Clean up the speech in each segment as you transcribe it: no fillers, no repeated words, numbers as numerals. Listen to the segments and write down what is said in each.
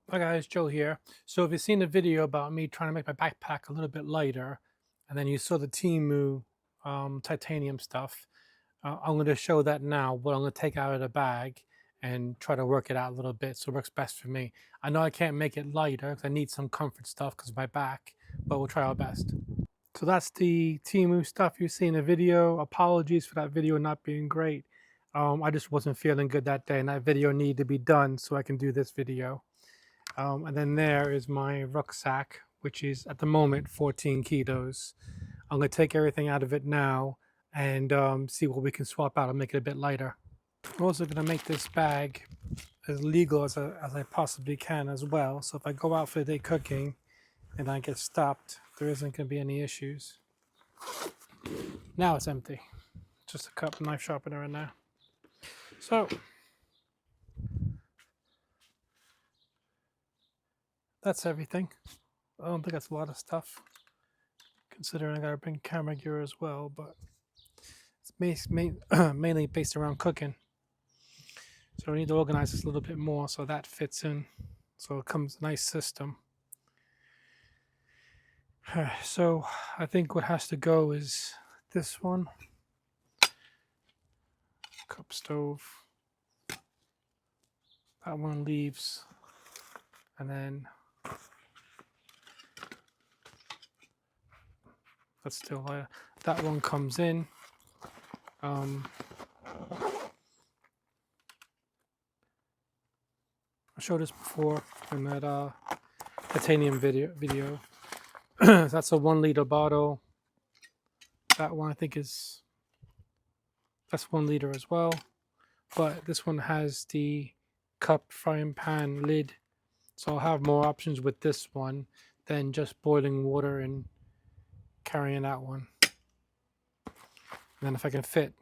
Hi guys, Joe here. So if you've seen the video about me trying to make my backpack a little bit lighter, and then you saw the Temu titanium stuff, I'm going to show that now, what I'm going to take out of the bag and try to work it out a little bit so it works best for me. I know I can't make it lighter because I need some comfort stuff because of my back, but we'll try our best. So that's the Temu stuff you see in the video. Apologies for that video not being great. I just wasn't feeling good that day and that video needed to be done so I can do this video. And then there is my rucksack, which is at the moment 14 kilos. I'm going to take everything out of it now and see what we can swap out and make it a bit lighter. I'm also going to make this bag as legal as I possibly can as well. So if I go out for the day cooking and I get stopped, there isn't going to be any issues. Now it's empty. Just a cup, knife sharpener in there. So that's everything. I don't think that's a lot of stuff, considering I gotta bring camera gear as well, but it's mainly based around cooking. So we need to organize this a little bit more so that fits in, so it comes a nice system. So I think what has to go is this one, cup stove. That one leaves, and then that's still there. That one comes in. I showed this before in that titanium video. That's a 1 liter bottle. That one I think that's 1 liter as well, but this one has the cup frying pan lid, so I'll have more options with this one than just boiling water and carrying that one. And then if I can fit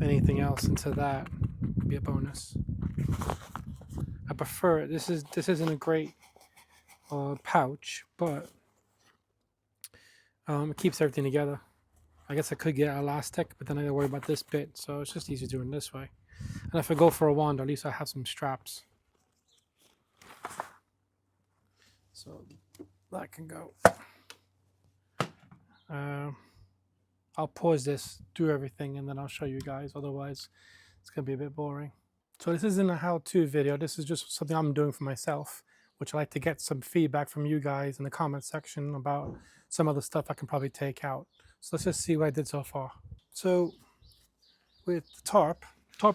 anything else into that, it'd be a bonus. I prefer it. This isn't a great pouch, but it keeps everything together. I guess I could get elastic, but then I gotta worry about this bit, so it's just easier doing it this way. And if I go for a wand, at least I have some straps. So that can go. I'll pause this, do everything, and then I'll show you guys. Otherwise, it's gonna be a bit boring. So this isn't a how-to video. This is just something I'm doing for myself, which I like to get some feedback from you guys in the comment section about some other stuff I can probably take out. So let's just see what I did so far. So with the tarp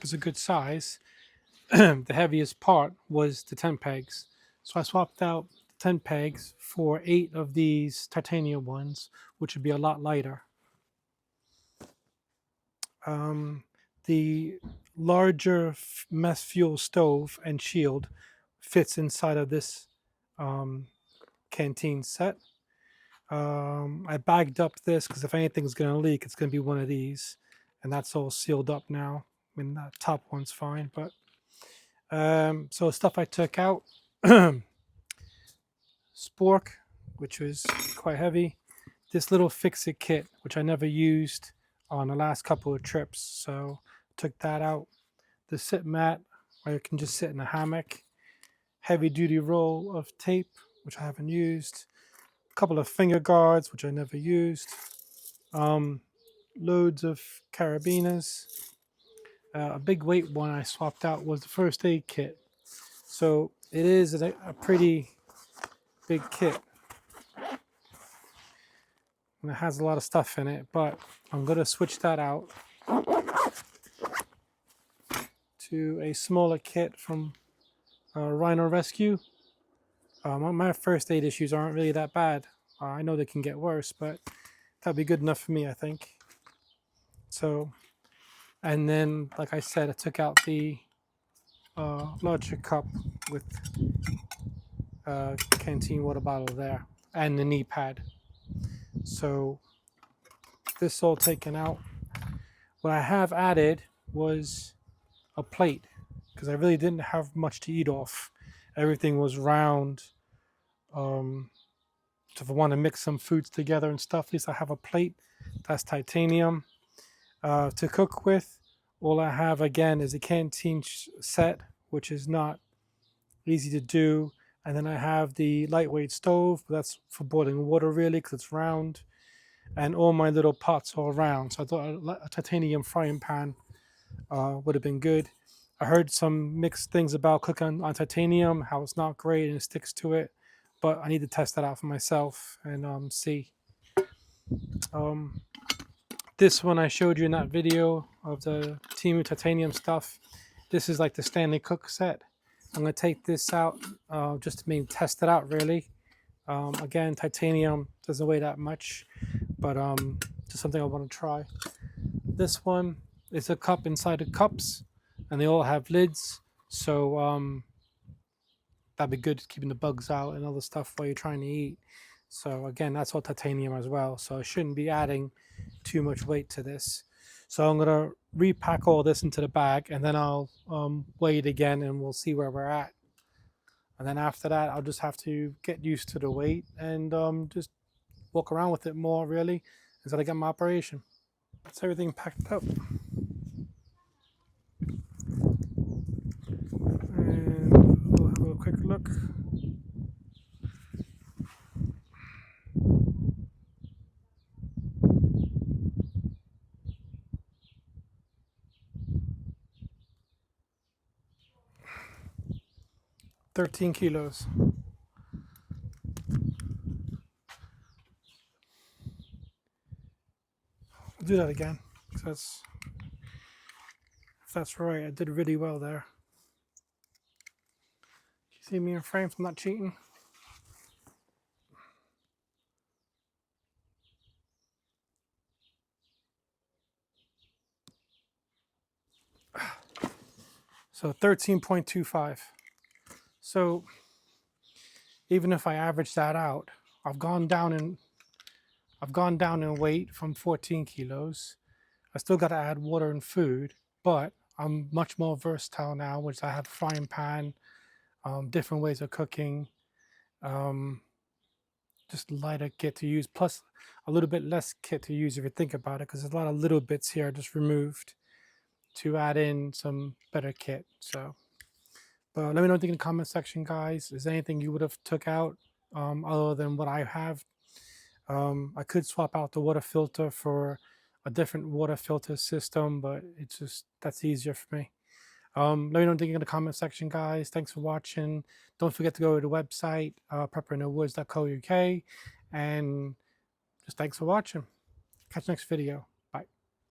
is a good size. The heaviest part was the 10 pegs. So I swapped out 10 pegs for 8 of these titanium ones, which would be a lot lighter. The larger mess fuel stove and shield fits inside of this canteen set. I bagged up this because if anything's going to leak, it's going to be one of these, and that's all sealed up now. I mean, that top one's fine, but so stuff I took out, spork, which was quite heavy, this little fix-it kit, which I never used on the last couple of trips, so took that out. The sit mat, where you can just sit in a hammock, heavy-duty roll of tape, which I haven't used, a couple of finger guards, which I never used, loads of carabiners. A big weight one I swapped out was the first aid kit. So it is a pretty big kit. And it has a lot of stuff in it, but I'm going to switch that out to a smaller kit from Rhino Rescue. My first aid issues aren't really that bad. I know they can get worse, but that'd be good enough for me, I think. So, and then, like I said, I took out the larger cup with canteen water bottle there and the knee pad. So this all taken out. What I have added was a plate because I really didn't have much to eat off. Everything was round. So if I want to mix some foods together and stuff, at least I have a plate. That's titanium. To cook with, all I have again is a canteen set, which is not easy to do. And then I have the lightweight stove, but that's for boiling water really because it's round. And all my little pots all round. So I thought a titanium frying pan would have been good. I heard some mixed things about cooking on titanium, how it's not great and it sticks to it. But I need to test that out for myself and see. Um, this one I showed you in that video of the Temu titanium stuff. This is like the Stanley Cook set. I'm going to take this out just to maybe test it out really. Again, titanium doesn't weigh that much, but just something I want to try. This one is a cup inside the cups, and they all have lids, so that'd be good keeping the bugs out and all the stuff while you're trying to eat. So again, that's all titanium as well, so I shouldn't be adding too much weight to this. So I'm going to repack all this into the bag, and then I'll weigh it again and we'll see where we're at. And then after that, I'll just have to get used to the weight and just walk around with it more really until I get my operation. That's everything packed up. And we'll have a quick look. $13 kilos. I'll do that again. If that's right, I did really well there. You see me in frame, so I'm not cheating. So 13.25. So even if I average that out, I've gone down in weight from 14 kilos. I still got to add water and food, but I'm much more versatile now, which I have a frying pan, different ways of cooking, just lighter kit to use, plus a little bit less kit to use if you think about it, because there's a lot of little bits here just removed to add in some better kit. So, but let me know what you think in the comment section, guys. Is there anything you would have took out other than what I have? I could swap out the water filter for a different water filter system, but it's just that's easier for me. Let me know what you think in the comment section, guys. Thanks for watching. Don't forget to go to the website, pepperinthewoods.co.uk, and just thanks for watching. Catch you next video.